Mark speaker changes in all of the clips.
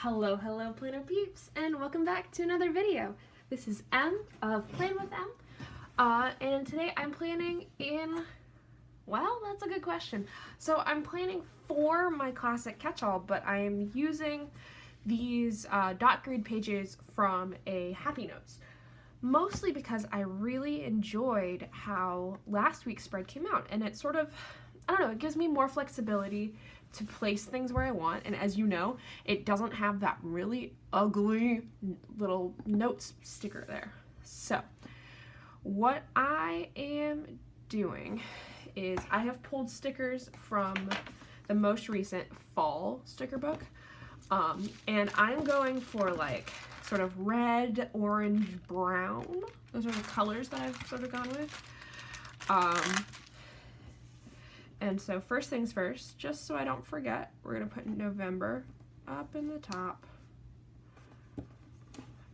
Speaker 1: Hello planner peeps, and welcome back to another video. This is Em of Plan with Em, and today I'm planning in, well, that's a good question. So I'm planning for my classic catch-all, but I am using these dot grid pages from a Happy Notes, mostly because I really enjoyed how last week's spread came out, and it sort of, I don't know, it gives me more flexibility to place things where I want, and as you know, it doesn't have that really ugly little notes sticker there. So what I am doing is I have pulled stickers from the most recent fall sticker book, and I'm going for like sort of red, orange, brown. Those are the colors that I've sort of gone with. And so first things first, just so I don't forget, we're going to put November up in the top,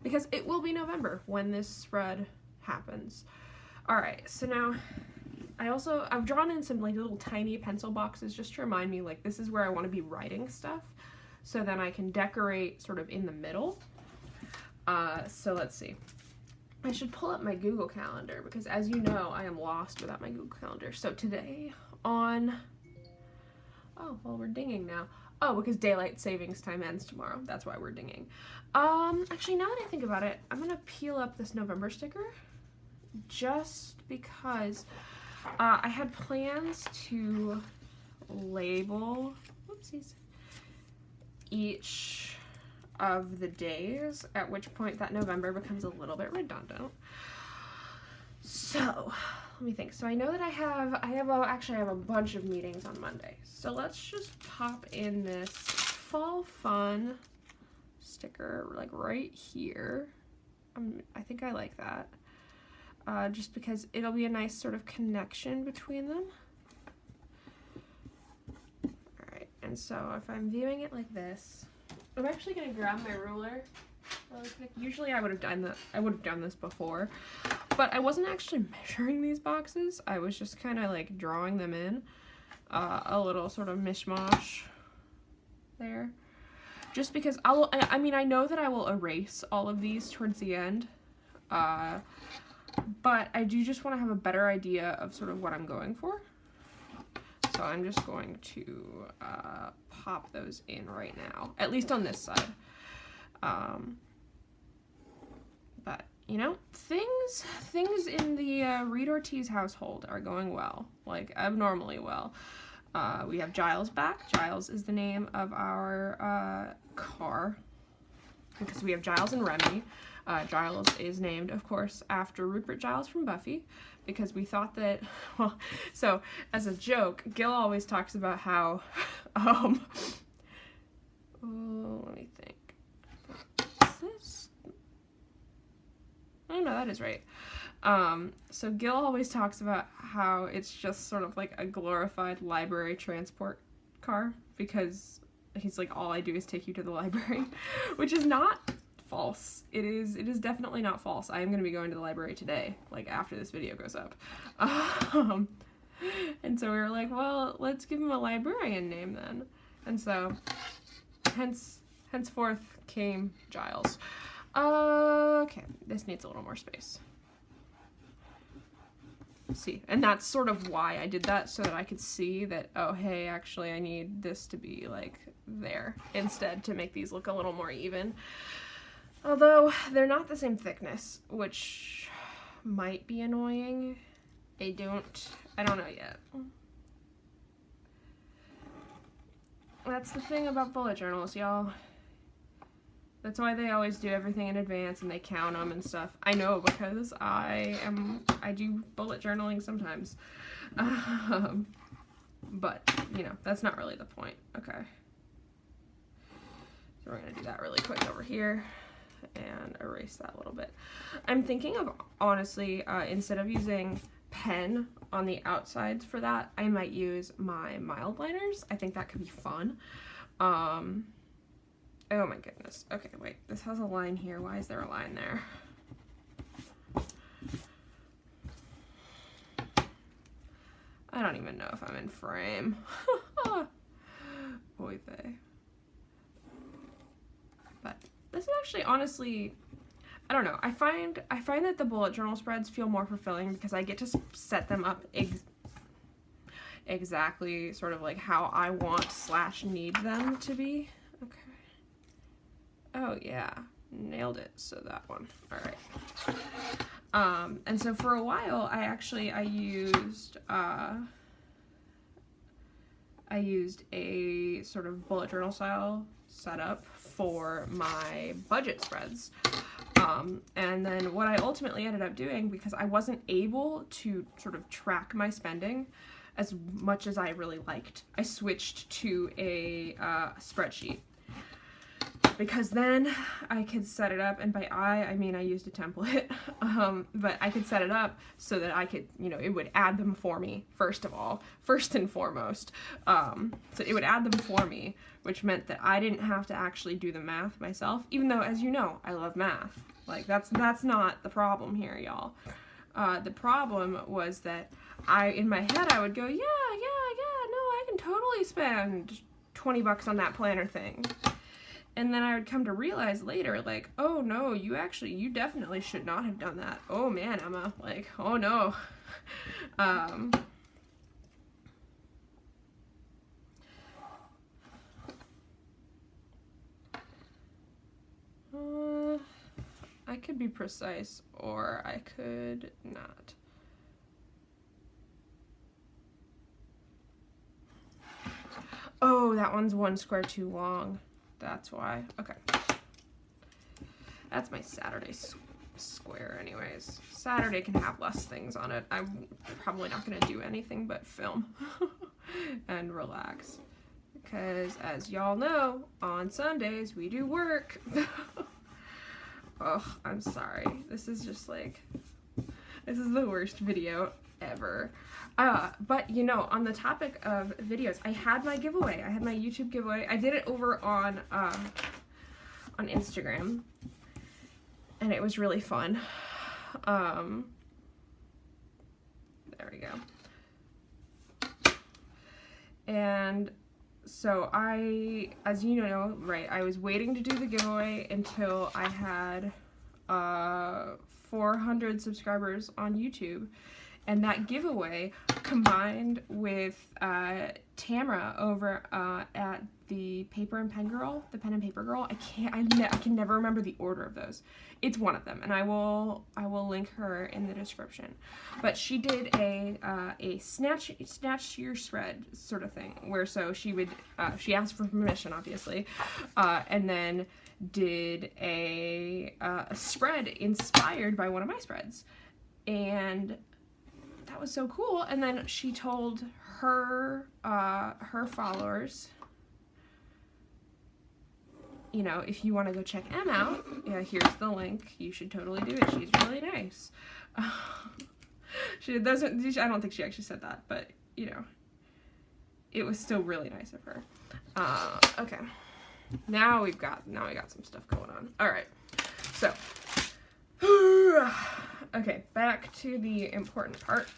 Speaker 1: because it will be November when this spread happens. Alright, so now I've drawn in some like little tiny pencil boxes just to remind me like this is where I want to be writing stuff, so then I can decorate sort of in the middle. So let's see. I should pull up my Google Calendar, because as you know, I am lost without my Google Calendar. So today on, oh, well, we're dinging now. Oh, because daylight savings time ends tomorrow. That's why we're dinging. Actually, now that I think about it, I'm gonna peel up this November sticker just because I had plans to label, whoopsies, each of the days, at which point that November becomes a little bit redundant. So let me think. So I know that I have a bunch of meetings on Monday. So let's just pop in this fall fun sticker like right here. I think I like that. Just because it'll be a nice sort of connection between them. Alright, and so if I'm viewing it like this, I'm actually gonna grab my ruler really quick. Usually I would have done this before, but I wasn't actually measuring these boxes. I was just kind of like drawing them in, a little sort of mishmash there. Just because I mean, I know that I will erase all of these towards the end, but I do just want to have a better idea of sort of what I'm going for. So I'm just going to pop those in right now, at least on this side. But, you know, things in the Reed Ortiz household are going well, like abnormally well. We have Giles back. Giles is the name of our car, because we have Giles and Remy. Giles is named, of course, after Rupert Giles from Buffy, because we thought that, well, so as a joke, Gil always talks about how, oh, let me think. Is this? Oh no, that is right. So Gil always talks about how it's just sort of like a glorified library transport car, because he's like, all I do is take you to the library, which is not false. It is definitely not false. I am going to be going to the library today, like after this video goes up. And so we were like, well, let's give him a librarian name then. And so henceforth came Giles. Okay, this needs a little more space. See, and that's sort of why I did that, so that I could see that, oh hey, actually I need this to be like there instead, to make these look a little more even. Although they're not the same thickness, which might be annoying. I don't know yet. That's the thing about bullet journals, y'all. That's why they always do everything in advance and they count them and stuff. I know, because I do bullet journaling sometimes. But, you know, that's not really the point. Okay. So we're going to do that really quick over here and erase that a little bit. I'm thinking of, honestly, instead of using pen on the outsides for that, I might use my mild liners. I think that could be fun. Oh my goodness. Okay, wait. This has a line here. Why is there a line there? I don't even know if I'm in frame. Oy vey. But this is actually, honestly, I don't know. I find that the bullet journal spreads feel more fulfilling because I get to set them up exactly sort of like how I want / need them to be. Okay. Oh yeah, nailed it. So that one. All right. And so for a while, I used a sort of bullet journal style setup for my budget spreads. And then what I ultimately ended up doing, because I wasn't able to sort of track my spending as much as I really liked, I switched to a spreadsheet. Because then I could set it up, and by I mean I used a template, but I could set it up so that I could, you know, it would add them for me, first and foremost. So it would add them for me, which meant that I didn't have to actually do the math myself, even though, as you know, I love math. Like, that's not the problem here, y'all. The problem was that in my head, I would go, yeah, no, I can totally spend $20 on that planner thing. And then I would come to realize later, like, oh no, you definitely should not have done that. Oh man, Emma, like, oh no. I could be precise, or I could not. Oh, that one's 1 square too long. That's why. Okay. That's my Saturday square anyways. Saturday can have less things on it. I'm probably not going to do anything but film and relax. Because, as y'all know, on Sundays we do work. Oh, I'm sorry. This is just like, this is the worst video ever. But, you know, on the topic of videos, I had my giveaway. I had my YouTube giveaway. I did it over on Instagram, and it was really fun. There we go. And so as you know, right, I was waiting to do the giveaway until I had 400 subscribers on YouTube. And that giveaway, combined with Tamara over at the Paper and Pen Girl, the Pen and Paper Girl, I can never remember the order of those. It's one of them, and I will link her in the description. But she did a snatch your spread sort of thing, where so she would she asked for permission, obviously, and then did a spread inspired by one of my spreads, and that was so cool. And then she told her followers, you know, if you want to go check Em out, yeah, here's the link. You should totally do it. She's really nice. She doesn't. I don't think she actually said that, but you know, it was still really nice of her. Okay, now we got some stuff going on. All right, so. Okay, back to the important part.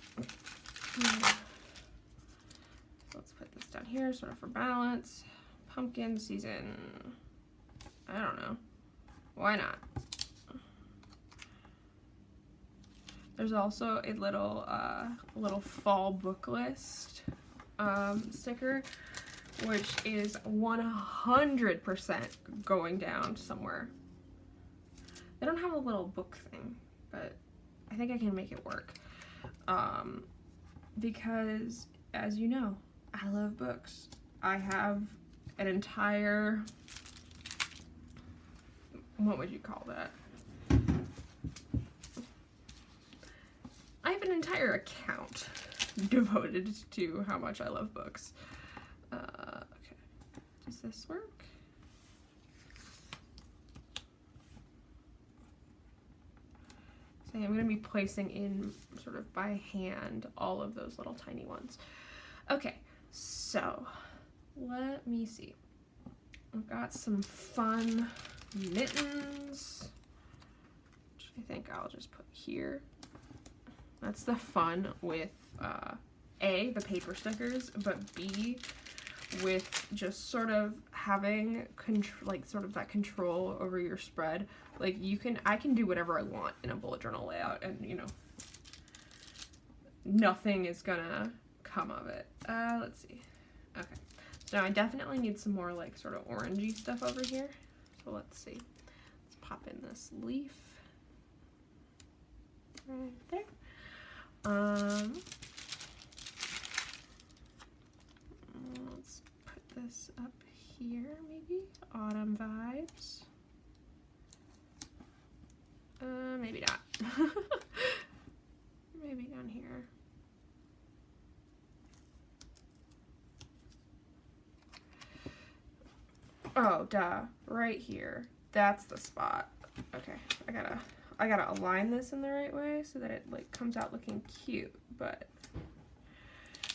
Speaker 1: Let's put this down here, sort of for balance. Pumpkin season. I don't know. Why not? There's also a little fall book list sticker, which is 100% going down somewhere. They don't have a little book thing, but I think I can make it work. Because, as you know, I love books. I have an entire, what would you call that? I have an entire account devoted to how much I love books. Okay, does this work? I'm going to be placing in sort of by hand all of those little tiny ones. Okay, so let me see. I've got some fun mittens, which I think I'll just put here. That's the fun with A, the paper stickers, but B, with just sort of having like sort of that control over your spread. Like I can do whatever I want in a bullet journal layout, and you know, nothing is gonna come of it. Let's see. Okay, so now I definitely need some more like sort of orangey stuff over here. So let's see. Let's pop in this leaf right there. Let's put this up here, maybe autumn vibes. Maybe not. Maybe down here. Oh, duh, right here. That's the spot. Okay, I gotta align this in the right way so that it like comes out looking cute, but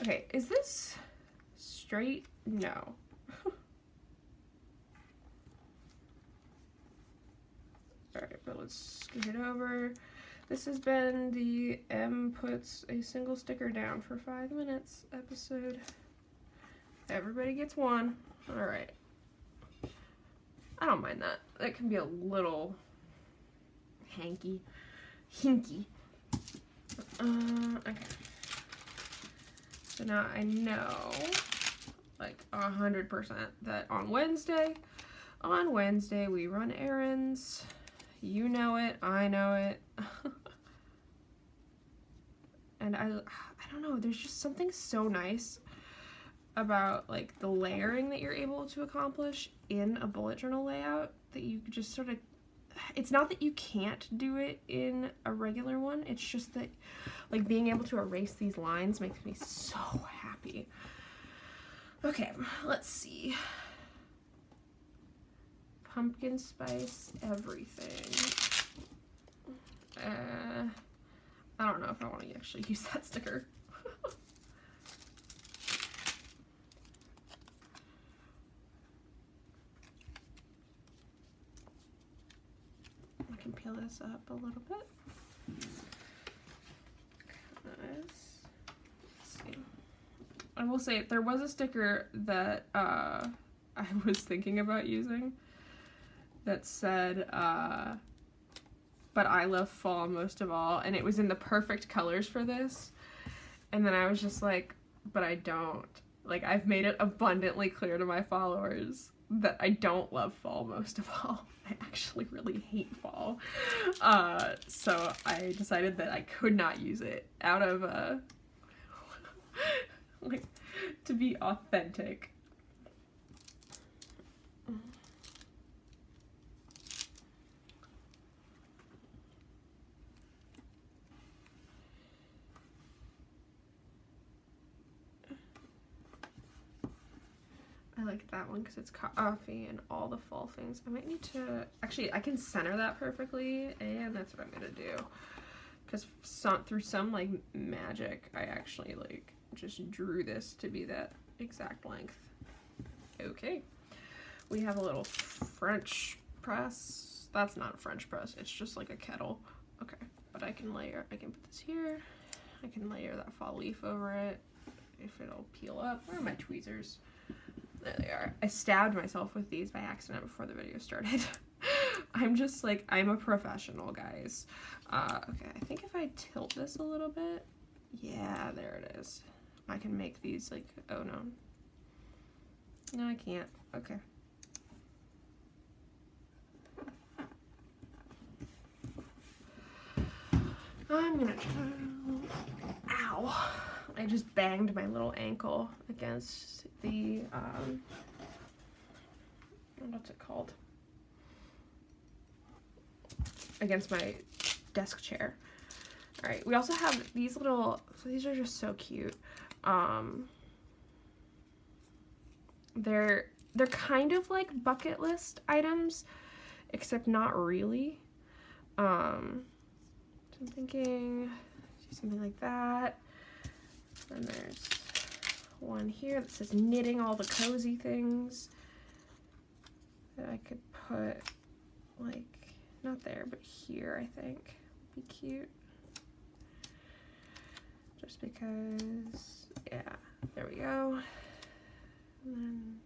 Speaker 1: okay, is this straight? No. Alright, but let's scoot it over. This has been the M puts a single sticker down for 5 minutes episode. Everybody gets one. Alright. I don't mind that. That can be a little hinky. Okay. So now I know, like 100%, that on Wednesday we run errands. You know it, I know it. And I don't know, there's just something so nice about like the layering that you're able to accomplish in a bullet journal layout that you just sort of, it's not that you can't do it in a regular one, it's just that like being able to erase these lines makes me so happy. Okay, let's see. Pumpkin spice everything. I don't know if I want to actually use that sticker. I can peel this up a little bit. Let's see. I will say there was a sticker that I was thinking about using that said, but I love fall most of all, and it was in the perfect colors for this, and then I was just like, but I don't. Like, I've made it abundantly clear to my followers that I don't love fall most of all. I actually really hate fall. So I decided that I could not use it out of, like, to be authentic. I like that one because it's coffee and all the fall things. I might need to, actually I can center that perfectly, and that's what I'm gonna do. Because through some like magic, I actually like just drew this to be that exact length. Okay. We have a little French press. That's not a French press, it's just like a kettle. Okay, but I can put this here. I can layer that fall leaf over it if it'll peel up. Where are my tweezers? There they are. I stabbed myself with these by accident before the video started. I'm just like, I'm a professional, guys. Okay, I think if I tilt this a little bit, yeah, there it is. I can make these like, oh no. No, I can't. Okay. I'm gonna try, ow. I just banged my little ankle against the, what's it called? Against my desk chair. All right, we also have these little, so these are just so cute. They're kind of like bucket list items, except not really. So I'm thinking, do something like that. And there's one here that says knitting all the cozy things that I could put like, not there, but here I think would be cute. Just because, yeah, there we go. And then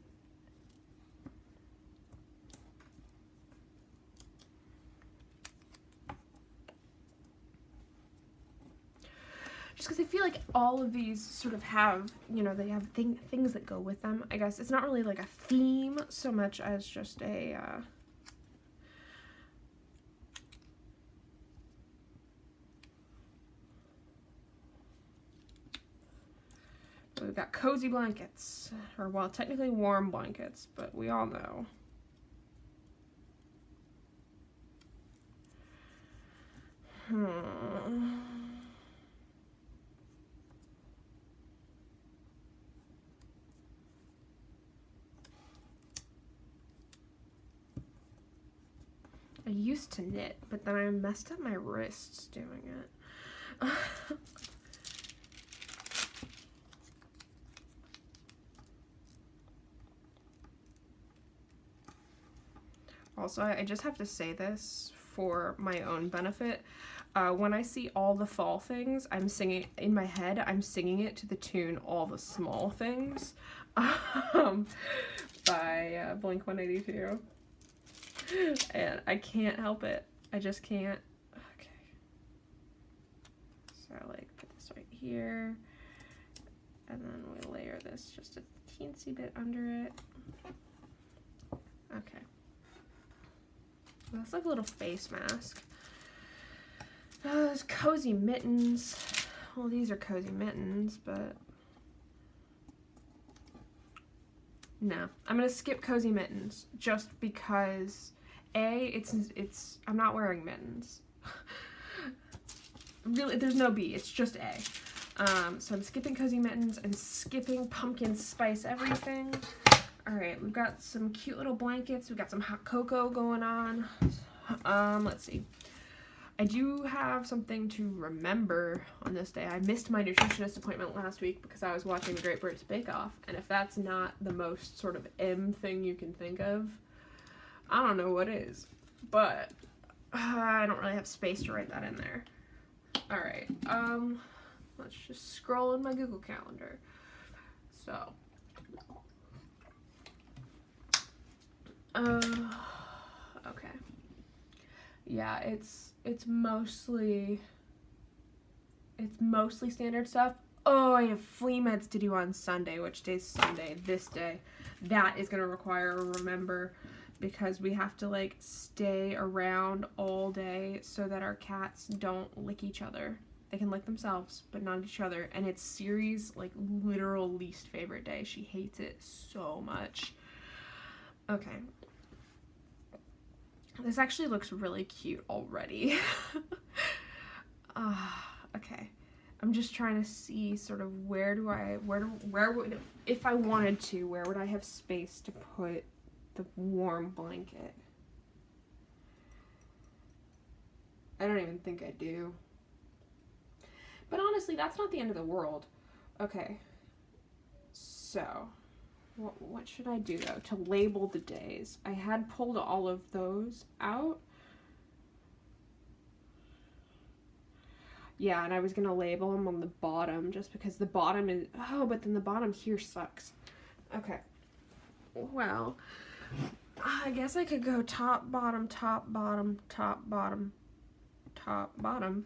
Speaker 1: just because I feel like all of these sort of have, you know, they have things that go with them. I guess it's not really like a theme so much as just a we've got cozy blankets, or well, technically warm blankets, but we all know. I used to knit, but then I messed up my wrists doing it. Also, I just have to say this for my own benefit. When I see all the fall things, I'm singing in my head. I'm singing it to the tune "All the Small Things" by Blink-182, and I can't help it. I just can't. Okay, so like put this right here, and then we layer this just a teensy bit under it. Okay. That's like a little face mask. There's cozy mittens. Well, these are cozy mittens, but no. I'm gonna skip cozy mittens just because it's I'm not wearing mittens. Really, there's no B. It's just A. So I'm skipping cozy mittens and skipping pumpkin spice everything. Alright, we've got some cute little blankets. We've got some hot cocoa going on. Let's see. I do have something to remember on this day. I missed my nutritionist appointment last week because I was watching the Great British Bake Off. And if that's not the most sort of M thing you can think of, I don't know what is. But I don't really have space to write that in there. Alright, let's just scroll in my Google Calendar. So... okay. Yeah, it's mostly standard stuff. Oh, I have flea meds to do on Sunday. Which day's Sunday? This day. That is gonna require a remember because we have to like stay around all day so that our cats don't lick each other. They can lick themselves, but not each other. And it's Siri's like literal least favorite day. She hates it so much. Okay. This actually looks really cute already. Okay. I'm just trying to see sort of where would, if I wanted to, where would I have space to put the warm blanket? I don't even think I do. But honestly, that's not the end of the world. Okay. So... what should I do, though, to label the days? I had pulled all of those out. Yeah, and I was going to label them on the bottom just because the bottom is... oh, but then the bottom here sucks. Okay. Well, I guess I could go top, bottom, top, bottom, top, bottom, top, bottom.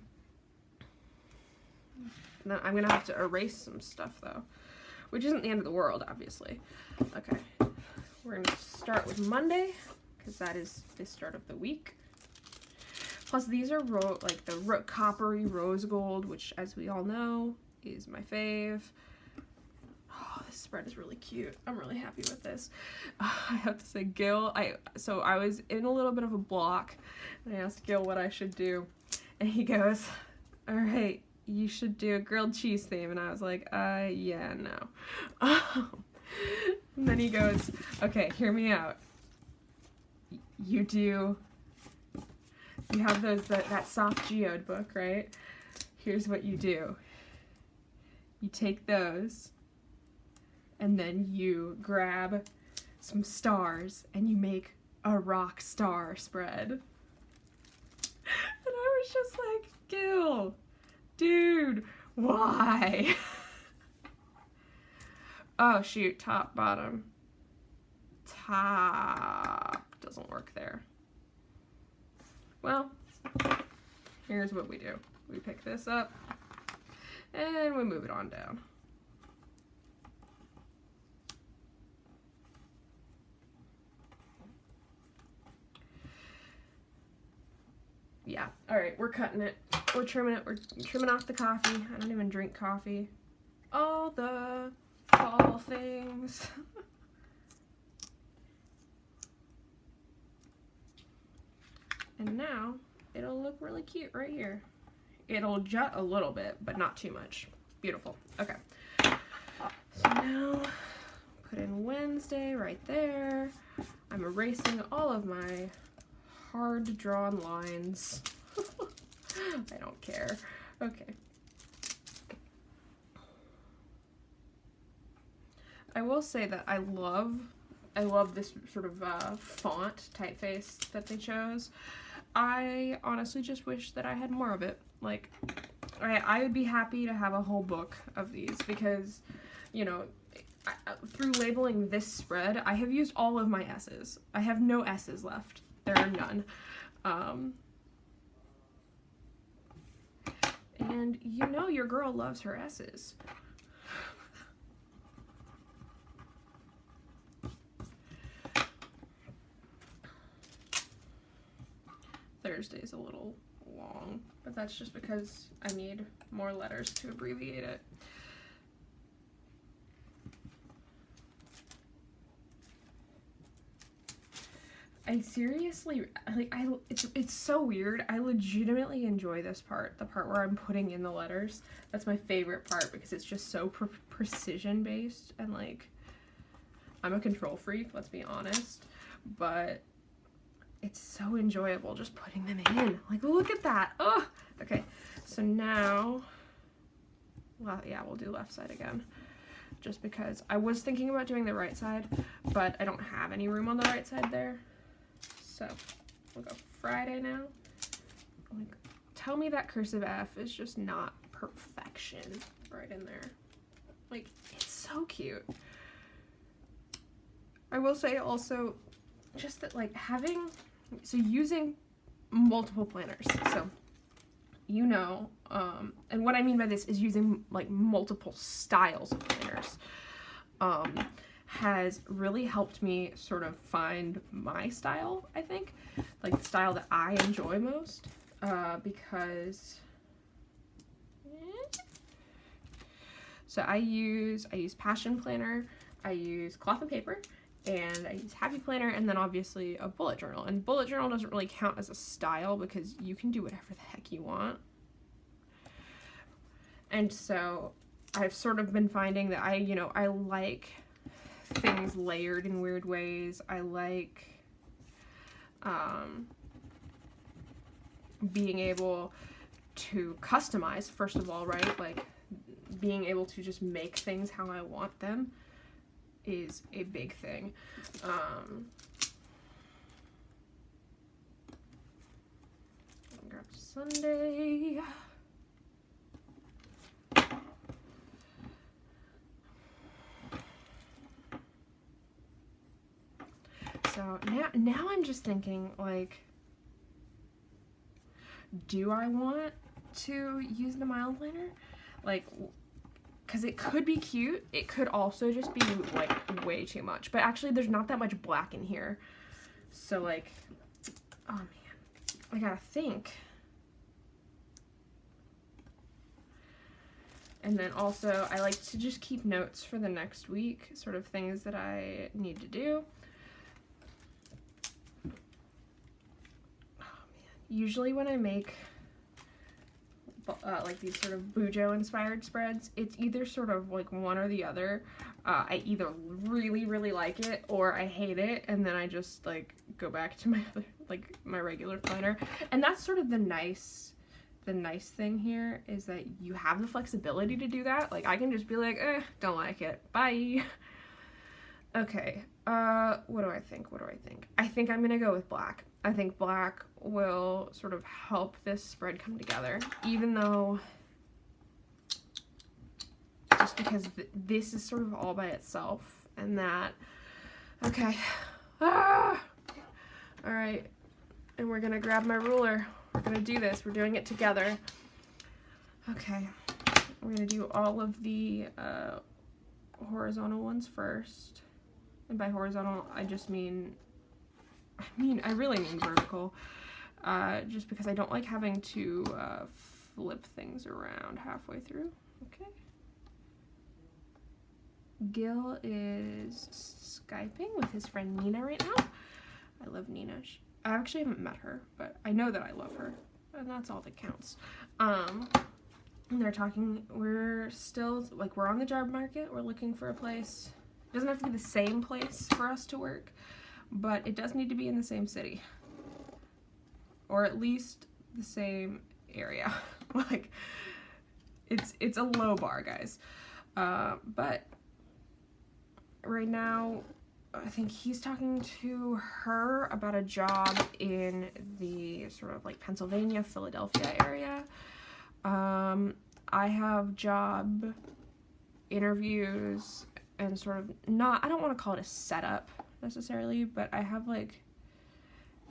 Speaker 1: Then I'm going to have to erase some stuff, though. Which isn't the end of the world, obviously. Okay, we're going to start with Monday, because that is the start of the week. Plus, these are like the coppery rose gold, which, as we all know, is my fave. Oh, this spread is really cute. I'm really happy with this. I have to say, Gil, so I was in a little bit of a block, and I asked Gil what I should do, and he goes, all right, you should do a grilled cheese theme. And I was like, yeah, no. And then he goes, okay, hear me out. You have that soft geode book, right? Here's what you do. You take those, and then you grab some stars, and you make a rock star spread. And I was just like, Gil, dude, why? Oh, shoot, top, bottom. top doesn't work there. Well, here's what we do. We pick this up and we move it on down. Yeah, all right, we're cutting it. We're trimming it. We're trimming off the coffee. I don't even drink coffee. All the fall things. And now it'll look really cute right here. It'll jut a little bit, but not too much. Beautiful. Okay. So now put in Wednesday right there. I'm erasing all of my hard drawn lines. I don't care. Okay. I will say that I love this sort of font typeface that they chose. I honestly just wish that I had more of it. Like, I would be happy to have a whole book of these because, you know, through labeling this spread, I have used all of my S's. I have no S's left. There are none. And you know your girl loves her S's. Thursday's a little long, but that's just because I need more letters to abbreviate it. I seriously, like, it's so weird. I legitimately enjoy this part, the part where I'm putting in the letters. That's my favorite part because it's just so precision based, and like, I'm a control freak, let's be honest, but it's so enjoyable just putting them in. Like, look at that. Oh, okay. So now, well, yeah, we'll do left side again. Just because I was thinking about doing the right side, but I don't have any room on the right side there. So we'll go Friday now. Like, tell me that cursive F is just not perfection right in there. Like, it's so cute. I will say also just that, like, using multiple planners. So, you know, and what I mean by this is using like multiple styles of planners has really helped me sort of find my style, I think, like the style that I enjoy most, because so I use Passion Planner, I use cloth and paper, and I use Happy Planner, and then obviously a bullet journal. And bullet journal doesn't really count as a style because you can do whatever the heck you want. And so I've sort of been finding that I like things layered in weird ways. I like being able to customize, first of all, right? Like, being able to just make things how I want them is a big thing. Grab Sunday. So now I'm just thinking, like, do I want to use the Mile Planner? Like, because it could be cute, it could also just be like way too much. But actually there's not that much black in here. So like, oh man, I gotta think. And then also I like to just keep notes for the next week, sort of things that I need to do. Oh man, usually when I make like these sort of bujo inspired spreads, it's either sort of like one or the other. I either really like it or I hate it, and then I just like go back to my other, like my regular planner. And that's sort of the nice thing here, is that you have the flexibility to do that. Like, I can just be like, don't like it, bye. Okay, what do I think? I think I'm gonna go with black. I think black will sort of help this spread come together, even though, just because this is sort of all by itself, and that Okay. Ah! All right. And we're gonna grab my ruler. We're gonna do this. We're doing it together. Okay. We're gonna do all of the horizontal ones first. And by horizontal, I really mean vertical. Just because I don't like having to flip things around halfway through. Okay. Gil is Skyping with his friend Nina right now. I love Nina. I actually haven't met her, but I know that I love her, and that's all that counts. And they're talking, we're still, like, we're on the job market, we're looking for a place. It doesn't have to be the same place for us to work, but it does need to be in the same city. Or at least the same area. Like, it's a low bar, guys. But right now, I think he's talking to her about a job in the sort of like Pennsylvania, Philadelphia area. I have job interviews and sort of I don't want to call it a setup necessarily, but I have like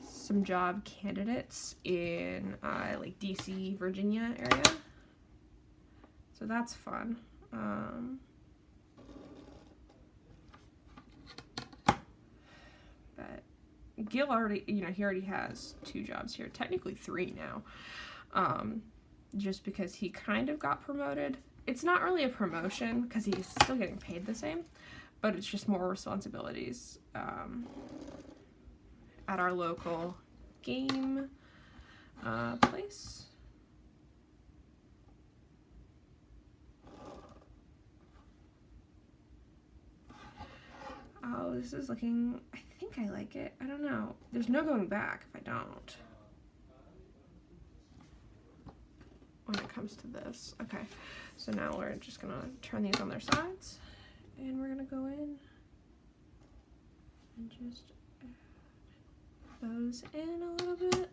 Speaker 1: some job candidates in like DC, Virginia area. So that's fun. But Gil already, he already has 2 jobs here, technically 3 now, just because he kind of got promoted. It's not really a promotion because he's still getting paid the same, but it's just more responsibilities at our local game place. Oh, this is looking, I think I like it. I don't know. There's no going back if I don't. When it comes to this. Okay, so now we're just gonna turn these on their sides, and we're gonna go in and just add those in a little bit.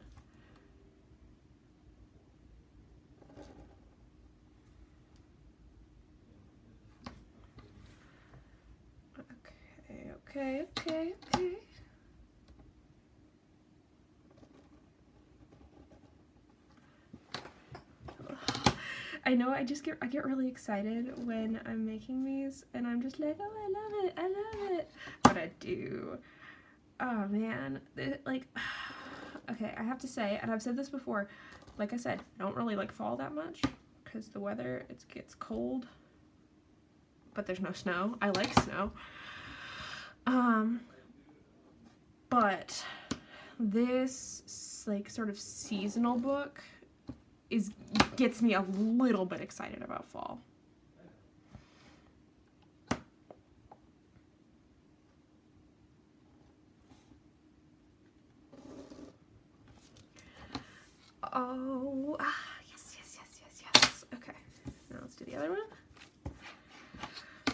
Speaker 1: Okay. I know I get really excited when I'm making these, and I'm just like, oh, I love it. But I do. Oh man, okay, I have to say, and I've said this before, like I said, I don't really like fall that much because the weather, it gets cold, but there's no snow. I like snow. But this like sort of seasonal book gets me a little bit excited about fall. Oh, yes. Okay, now let's do the other one.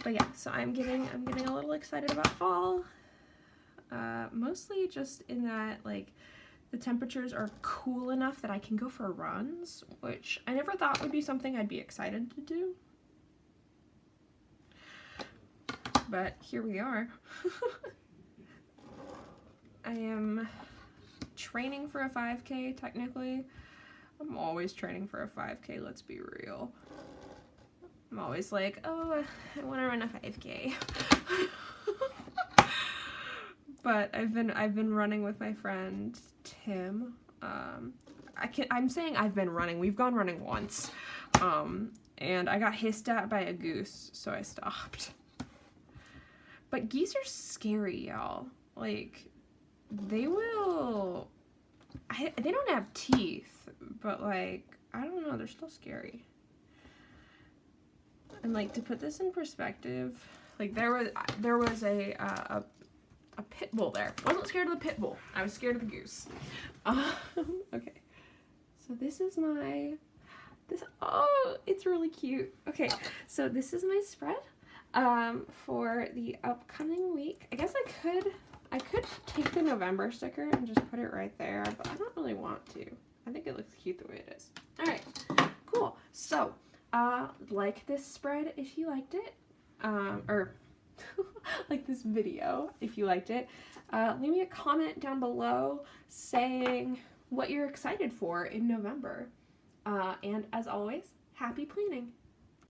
Speaker 1: But yeah, so I'm getting a little excited about fall. Mostly just in that, like, the temperatures are cool enough that I can go for runs, which I never thought would be something I'd be excited to do. But here we are. I am training for a 5K, technically. I'm always training for a 5K, let's be real. I'm always like, oh, I want to run a 5K. But I've been running with my friend Tim. I'm saying I've been running. We've gone running once. And I got hissed at by a goose, so I stopped. But geese are scary, y'all. Like, they don't have teeth, but like, I don't know, they're still scary. And like, to put this in perspective, like there was a pit bull there. I wasn't scared of the pit bull. I was scared of the goose. Okay. So this is oh, it's really cute. Okay, so this is my spread for the upcoming week. I guess I could take the November sticker and just put it right there, but I don't really want to. I think it looks cute the way it is. All right, cool. So, like this spread if you liked it, or like this video, if you liked it. Leave me a comment down below saying what you're excited for in November. And as always, happy planning!